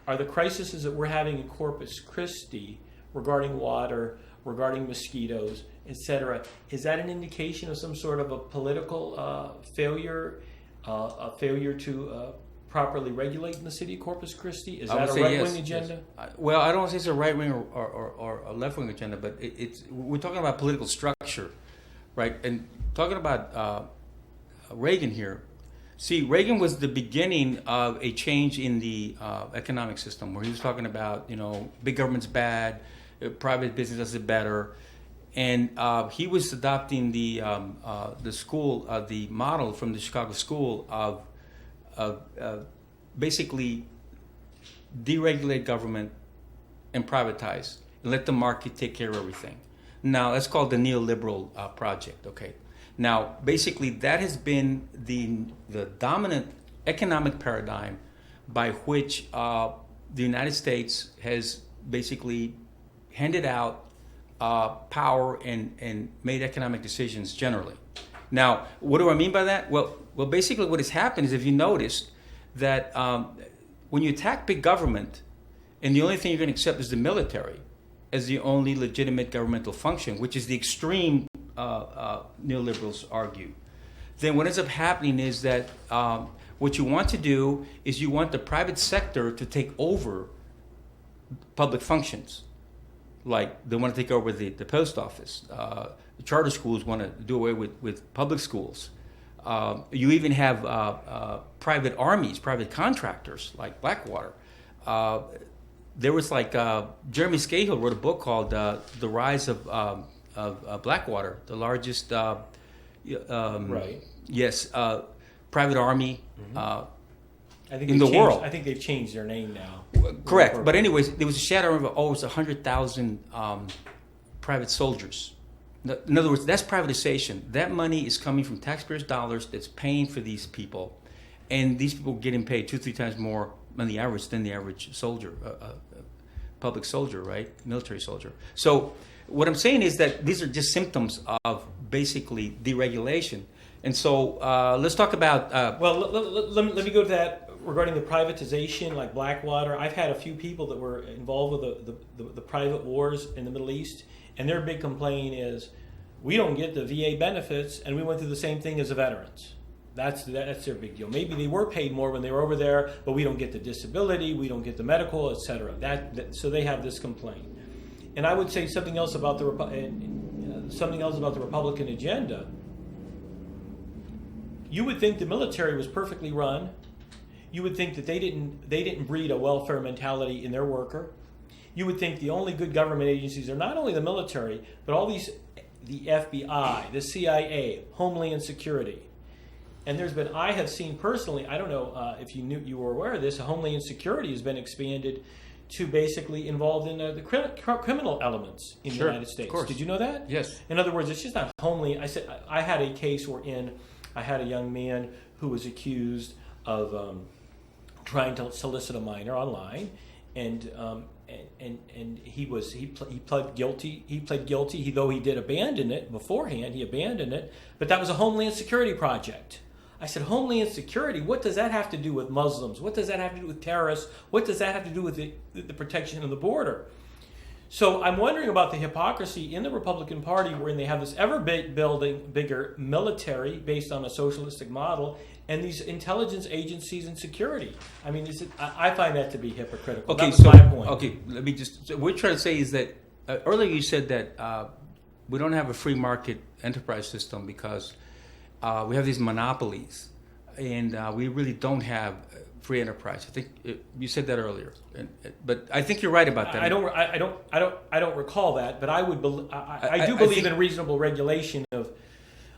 are the crises that we're having in Corpus Christi regarding water, regarding mosquitoes, etc. Is that an indication of some sort of a political failure, a failure to properly regulate in the city of Corpus Christi? Is that a right-wing agenda? Yes. Well, I don't want to say it's a right-wing or a left-wing agenda, but we're talking about political structure, right? And talking about Reagan here. See, Reagan was the beginning of a change in the economic system, where he was talking about, big government's bad, private business does it better. And he was adopting the school, the model from the Chicago School of basically deregulate government and privatize and let the market take care of everything. Now, that's called the neoliberal project, okay? Now, basically, that has been the dominant economic paradigm by which the United States has basically handed out power and made economic decisions generally. Now, what do I mean by that? Well, basically what has happened is, if you noticed, that when you attack big government and the only thing you're going to accept is the military as the only legitimate governmental function, which is the extreme neoliberals argue, then what ends up happening is that what you want to do is you want the private sector to take over public functions. Like they want to take over the post office. The charter schools want to do away with public schools. You even have private armies, private contractors like Blackwater. There was Jeremy Scahill wrote a book called The Rise of Blackwater, the largest, Right. yes, private army I think in the world. I think they've changed their name now. Correct. But anyways, there was a shadow of almost 100,000 private soldiers. In other words, that's privatization. That money is coming from taxpayers' dollars that's paying for these people. And these people getting paid 2-3 times more than the average soldier, public soldier, right? Military soldier. So what I'm saying is that these are just symptoms of basically deregulation. And so let's talk about... well, let me go to that regarding the privatization, like Blackwater. I've had a few people that were involved with the private wars in the Middle East, and their big complaint is, we don't get the VA benefits, and we went through the same thing as the veterans. That's their big deal. Maybe they were paid more when they were over there, but we don't get the disability, we don't get the medical, etc. So they have this complaint. And I would say something else about the Republican agenda. You would think the military was perfectly run. You would think that they didn't breed a welfare mentality in their worker. You would think the only good government agencies are not only the military, but all these, the FBI, the CIA, Homeland Security. And I have seen personally, I don't know if you were aware of this, Homeland Security has been expanded to basically involved in the criminal elements in the United States. Of course. Did you know that? Yes. In other words, it's just not Homeland. I had a case wherein I had a young man who was accused of trying to solicit a minor online, and he pled guilty. He pled guilty, though he did abandon it beforehand. He abandoned it, but that was a Homeland Security project. I said, Homeland Security, what does that have to do with Muslims? What does that have to do with terrorists? What does that have to do with the protection of the border? So I'm wondering about the hypocrisy in the Republican Party, wherein they have this bigger military based on a socialistic model, and these intelligence agencies and security. I mean, I find that to be hypocritical. Okay, that was my point. Okay, let me just. So what we're trying to say is that earlier you said that we don't have a free market enterprise system because we have these monopolies, and we really don't have free enterprise. I think you said that earlier, but I think you're right about that. I don't recall that, but I would. I do believe in reasonable regulation of.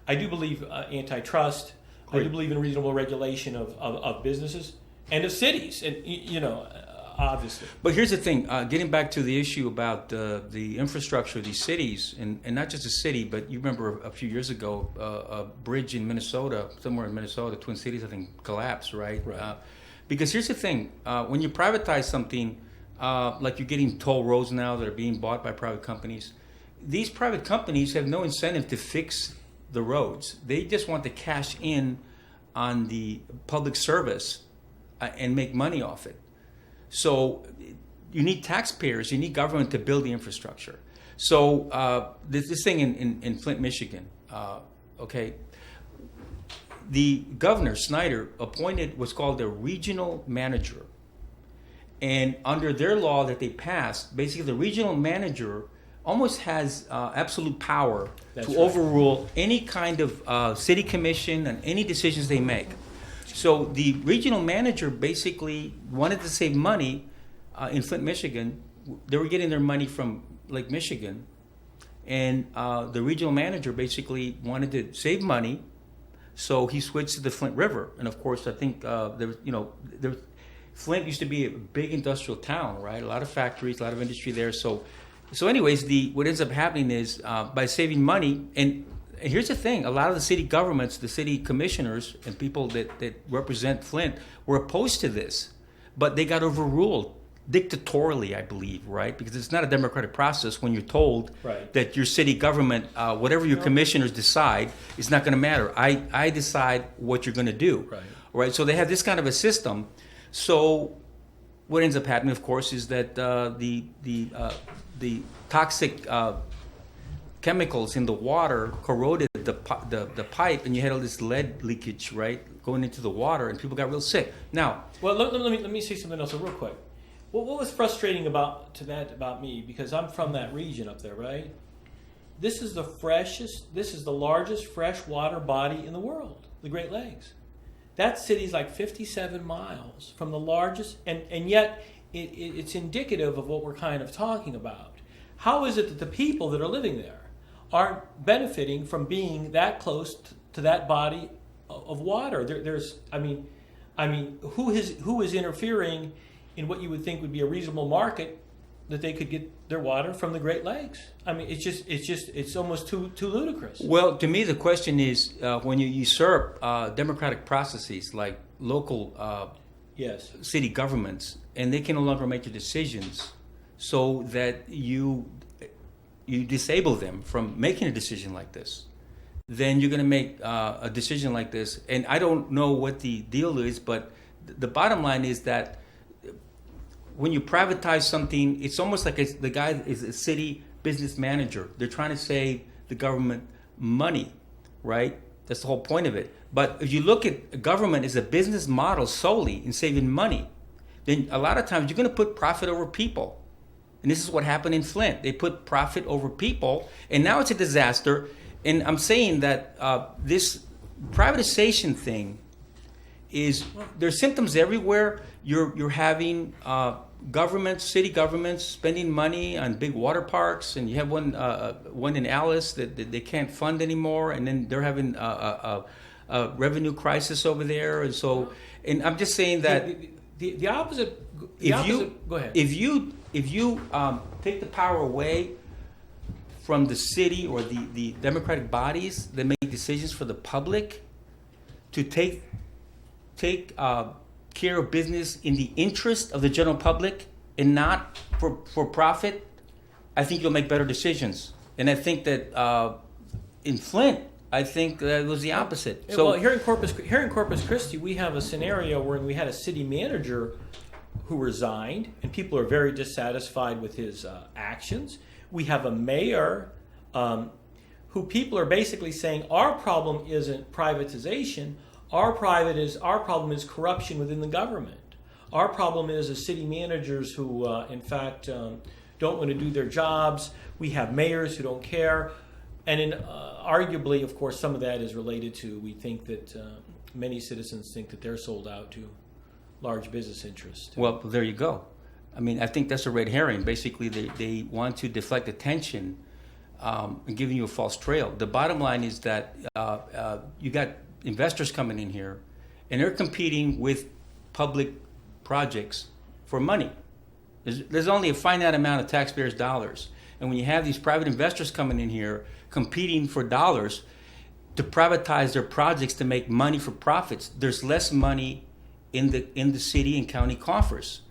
I do believe antitrust. Great. I do believe in reasonable regulation of businesses and of cities, and obviously. But here's the thing: getting back to the issue about the infrastructure of these cities, and not just a city, but you remember a few years ago, a bridge in Minnesota, somewhere in Minnesota, Twin Cities, I think, collapsed, right? Right. Because here's the thing: when you privatize something, like you're getting toll roads now that are being bought by private companies, these private companies have no incentive to fix the roads. They just want to cash in on the public service and make money off it. So you need taxpayers, you need government to build the infrastructure. So this thing in Flint, Michigan, okay, the governor, Snyder, appointed what's called a regional manager. And under their law that they passed, basically the regional manager almost has absolute power to overrule any kind of city commission and any decisions they make. So the regional manager basically wanted to save money in Flint, Michigan. They were getting their money from Lake Michigan, and the regional manager basically wanted to save money, so he switched to the Flint River. And of course, I think Flint used to be a big industrial town, right? A lot of factories, a lot of industry there. So anyways, what ends up happening is by saving money, and here's the thing, a lot of the city governments, the city commissioners and people that represent Flint were opposed to this, but they got overruled dictatorially, I believe, right? Because it's not a democratic process when you're told that your city government, whatever your commissioners decide, is not going to matter. I decide what you're going to do, right? So they have this kind of a system. So what ends up happening, of course, is that the toxic chemicals in the water corroded the pipe, and you had all this lead leakage, right, going into the water, and people got real sick. Now, well, let me say something else real quick. What was frustrating about me, because I'm from that region up there, right? This is the largest freshwater body in the world, the Great Lakes. That city's like 57 miles from the largest, and yet it's indicative of what we're kind of talking about. How is it that the people that are living there aren't benefiting from being that close to that body of water. Who is interfering in what you would think would be a reasonable market that they could get their water from the Great Lakes? I mean, it's almost too ludicrous. Well, to me, the question is when you usurp democratic processes like local Yes. city governments, and they can no longer make the decisions, so that you disable them from making a decision like this, then you're going to make a decision like this. And I don't know what the deal is, but the bottom line is that when you privatize something, it's almost like the guy is a city business manager. They're trying to save the government money, right? That's the whole point of it. But if you look at government as a business model solely in saving money, then a lot of times you're going to put profit over people. And this is what happened in Flint. They put profit over people, and now it's a disaster. And I'm saying that this privatization thing there's symptoms everywhere. You're having city governments spending money on big water parks, and you have one in Alice that they can't fund anymore, and then they're having a revenue crisis over there. And so, and I'm just saying that the opposite. Go ahead. If you take the power away from the city or the democratic bodies that make decisions for the public to take care of business in the interest of the general public and not for profit, I think you'll make better decisions. And I think that in Flint, I think that it was the opposite. So, well, here in Corpus Christi, we have a scenario where we had a city manager who resigned, and people are very dissatisfied with his actions. We have a mayor who people are basically saying our problem isn't privatization. Our problem is corruption within the government. Our problem is the city managers who, in fact, don't want to do their jobs. We have mayors who don't care. And arguably, of course, some of that is related to, we think that many citizens think that they're sold out to large business interests. Well, there you go. I mean, I think that's a red herring. Basically, they want to deflect attention and giving you a false trail. The bottom line is that you got investors coming in here, and they're competing with public projects for money. There's only a finite amount of taxpayers' dollars. And when you have these private investors coming in here competing for dollars to privatize their projects to make money for profits, there's less money in the city and county coffers.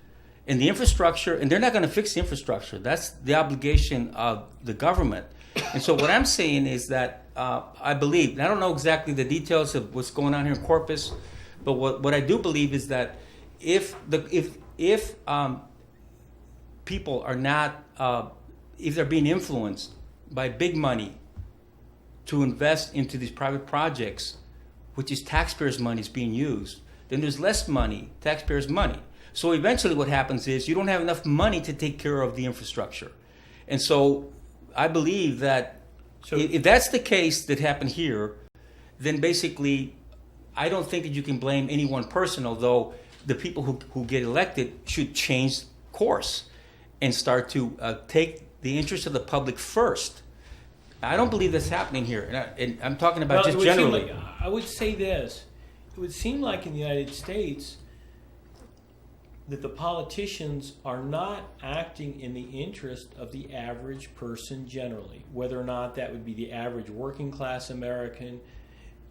And the infrastructure, and they're not going to fix the infrastructure. That's the obligation of the government. And so what I'm saying is that I believe, and I don't know exactly the details of what's going on here in Corpus, but what I do believe is that if people are not, if they're being influenced by big money to invest into these private projects, which is taxpayers' money is being used, then there's less money, taxpayers' money. So eventually what happens is you don't have enough money to take care of the infrastructure. And so I believe that if that's the case that happened here, then basically I don't think that you can blame any one person, although the people who get elected should change course and start to take the interest of the public first. I don't believe that's happening here. And I'm talking about just generally. I would say this. It would seem like in the United States that the politicians are not acting in the interest of the average person generally, whether or not that would be the average working class American,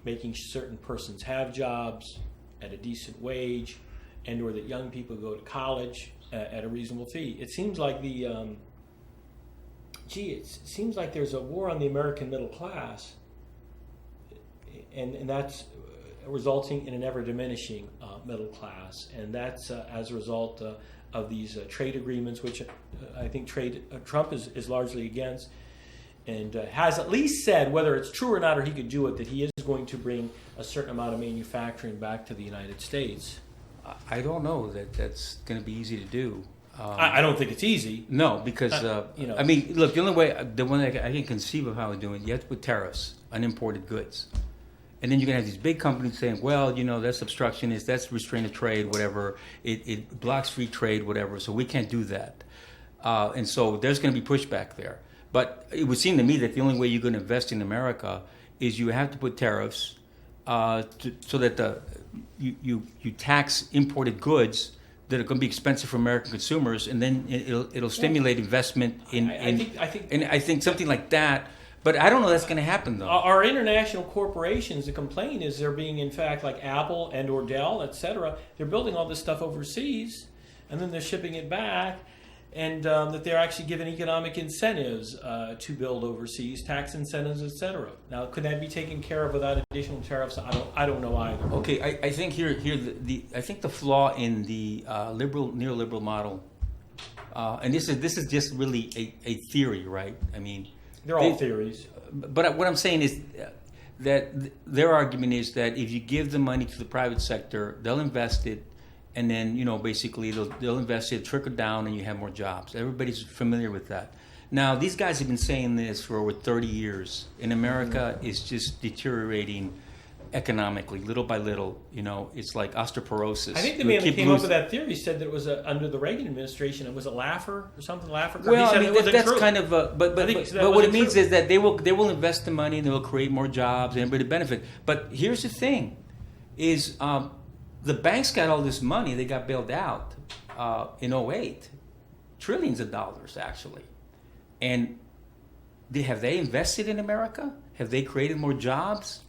making certain persons have jobs at a decent wage, and or that young people go to college at a reasonable fee. It seems like it seems like there's a war on the American middle class, and that's resulting in an ever diminishing middle class, and that's as a result of these trade agreements, which I think Trump is largely against, and has at least said, whether it's true or not, or he could do it, that he is going to bring a certain amount of manufacturing back to the United States. I don't know that that's going to be easy to do. I don't think it's easy. No, because I mean, look, the one I can conceive of how to do it, you have to put tariffs on imported goods. And then you're going to have these big companies saying, well, that's obstructionist, that's restraint of trade, whatever. It blocks free trade, whatever, so we can't do that. And so there's going to be pushback there. But it would seem to me that the only way you're going to invest in America is you have to put tariffs so that you tax imported goods that are going to be expensive for American consumers, and then it'll stimulate investment I think something like that. But I don't know that's going to happen though. Our international corporations, the complaint is they're being, in fact, like Apple and or Dell, et cetera, they're building all this stuff overseas, and then they're shipping it back, and that they're actually given economic incentives to build overseas, tax incentives, et cetera. Now, could that be taken care of without additional tariffs? I don't know either. Okay, I think here I think the flaw in the neoliberal model, and this is just really a theory, right? I mean, they're all theories. But what I'm saying is that their argument is that if you give the money to the private sector, they'll invest it, and then basically they'll invest it, trickle down, and you have more jobs. Everybody's familiar with that. Now these guys have been saying this for over 30 years, and America is just deteriorating economically, little by little. It's like osteoporosis. I think the man that came up with that theory said that it was under the Reagan administration. It was a Laffer or something. Laffer. Well, I mean, that's true. Kind of. But what it means is that they will invest the money and they will create more jobs and everybody benefit. But here's the thing: is the banks got all this money. They got bailed out in '08, trillions of dollars actually, and have they invested in America? Have they created more jobs?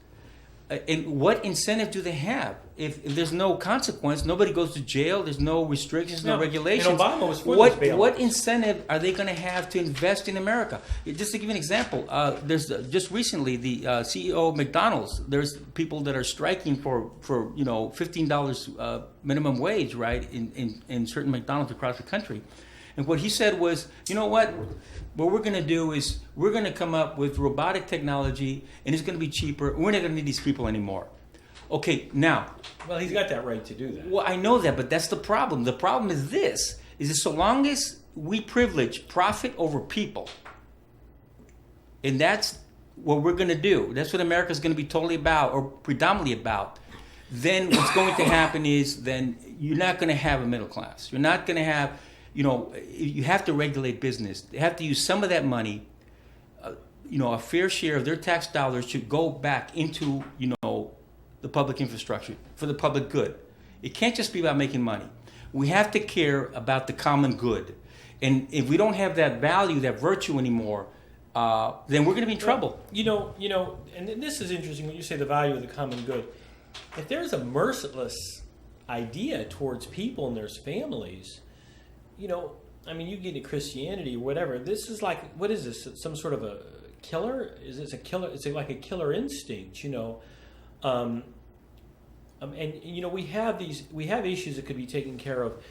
And what incentive do they have? If there's no consequence, nobody goes to jail, there's no restrictions, no regulations. And Obama was for those bailouts. What incentive are they going to have to invest in America? Just to give you an example, there's just recently the CEO of McDonald's. There's people that are striking for $15 minimum wage, right, in certain McDonald's across the country. And what he said was, you know what we're going to do is we're going to come up with robotic technology, and it's going to be cheaper. We're not going to need these people anymore. Okay, now. Well, he's got that right to do that. Well, I know that, but that's the problem. The problem is this, is that so long as we privilege profit over people, and that's what we're going to do, that's what America's going to be totally about, or predominantly about, then what's going to happen is then you're not going to have a middle class. You're not going to have... you have to regulate business. They have to use some of that money. A fair share of their tax dollars should go back into, the public infrastructure for the public good. It can't just be about making money. We have to care about the common good. And if we don't have that value, that virtue anymore, then we're going to be in trouble. And this is interesting when you say the value of the common good. If there's a merciless idea towards people and their families, you get into Christianity or whatever. This is like, what is this? Some sort of a killer? Is this a killer? It's like a killer instinct, and we have issues that could be taken care of.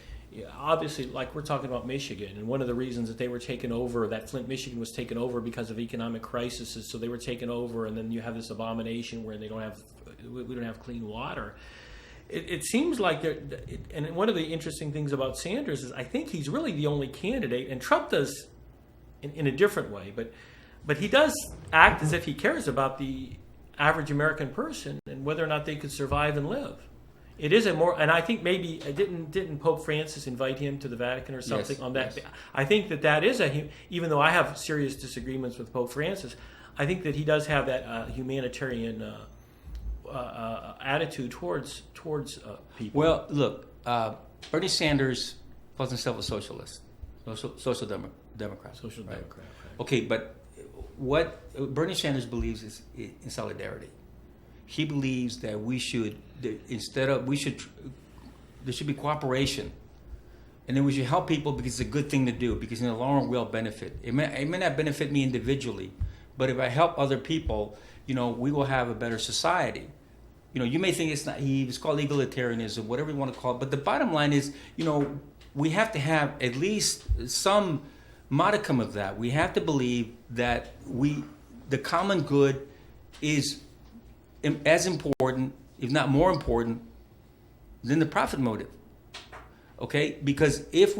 Obviously, like we're talking about Michigan, and one of the reasons that they were taken over, that Flint, Michigan was taken over because of economic crises. So they were taken over, and then you have this abomination where we don't have clean water. It seems like and one of the interesting things about Sanders is I think he's really the only candidate, and Trump does in a different way, but he does act as if he cares about the average American person and whether or not they could survive and live. It is and I think maybe didn't Pope Francis invite him to the Vatican or something on that? Yes. I think that is even though I have serious disagreements with Pope Francis, I think that he does have that humanitarian attitude towards people. Well, look, Bernie Sanders calls himself a socialist, social democrat. Social right? democrat. Right. Okay, but what Bernie Sanders believes is in solidarity. He believes that there should be cooperation, and then we should help people because it's a good thing to do. Because in the long run, we'll benefit. It may not benefit me individually, but if I help other people, we will have a better society. You may think it's not. It's called egalitarianism, whatever you want to call it. But the bottom line is, we have to have at least some modicum of that. We have to believe that the common good is as important, if not more important, than the profit motive. Okay, because if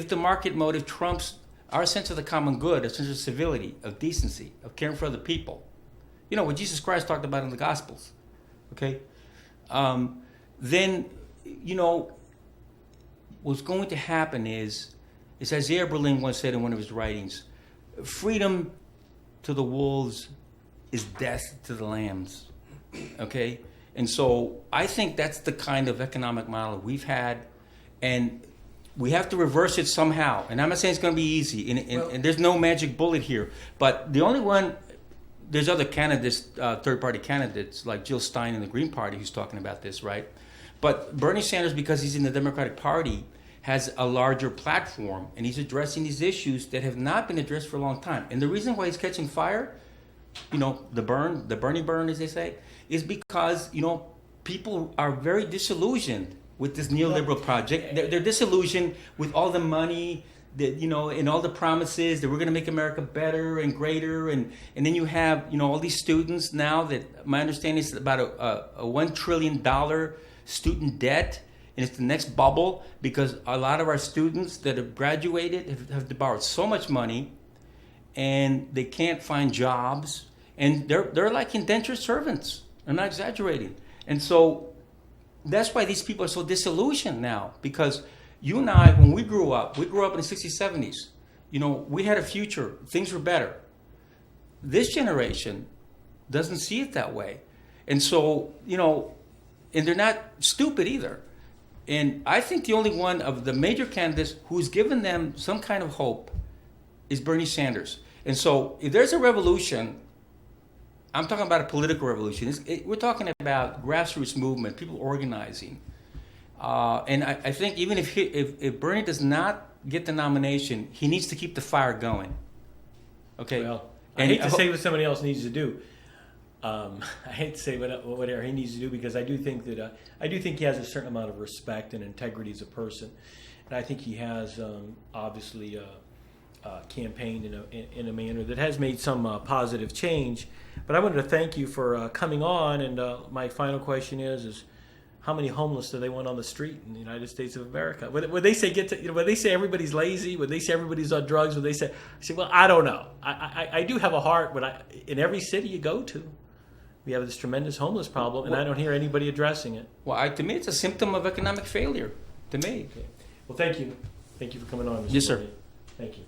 the market motive trumps our sense of the common good, a sense of civility, of decency, of caring for other people, what Jesus Christ talked about in the Gospels. Okay, then what's going to happen is Isaiah Berlin once said in one of his writings, freedom to the wolves is death to the lambs. Okay? And so I think that's the kind of economic model we've had, and we have to reverse it somehow. And I'm not saying it's going to be easy, and there's no magic bullet here. But the only one, there's other candidates, third-party candidates, like Jill Stein in the Green Party, who's talking about this, right? But Bernie Sanders, because he's in the Democratic Party, has a larger platform, and he's addressing these issues that have not been addressed for a long time. And the reason why he's catching fire, the Bernie burn, as they say, is because, people are very disillusioned with this neoliberal project. They're disillusioned with all the money, and all the promises that we're going to make America better and greater. And then you have, all these students now that my understanding is about a $1 trillion student debt. And it's the next bubble because a lot of our students that have graduated have borrowed so much money and they can't find jobs. And they're like indentured servants. I'm not exaggerating. And so that's why these people are so disillusioned now, because you and I, when we grew up in the 60s, 70s, we had a future. Things were better. This generation doesn't see it that way. And so, and they're not stupid either. And I think the only one of the major candidates who's given them some kind of hope is Bernie Sanders. And so if there's a revolution, I'm talking about a political revolution. We're talking about grassroots movement, people organizing. And I think even if Bernie does not get the nomination, he needs to keep the fire going. Okay. Well, I hate to say what somebody else needs to do. I hate to say whatever he needs to do, because I do think he has a certain amount of respect and integrity as a person, and I think he has obviously campaigned in a manner that has made some positive change. But I wanted to thank you for coming on. And my final question is how many homeless do they want on the street in the United States of America? Would they say would they say everybody's lazy? Would they say everybody's on drugs? Would they say? I say, well, I don't know. I do have a heart, but in every city you go to, we have this tremendous homeless problem, and I don't hear anybody addressing it. Well, to me, it's a symptom of economic failure. To me. Okay. Well, thank you. Thank you for coming on, Mr. Yes, sir. Morin. Thank you.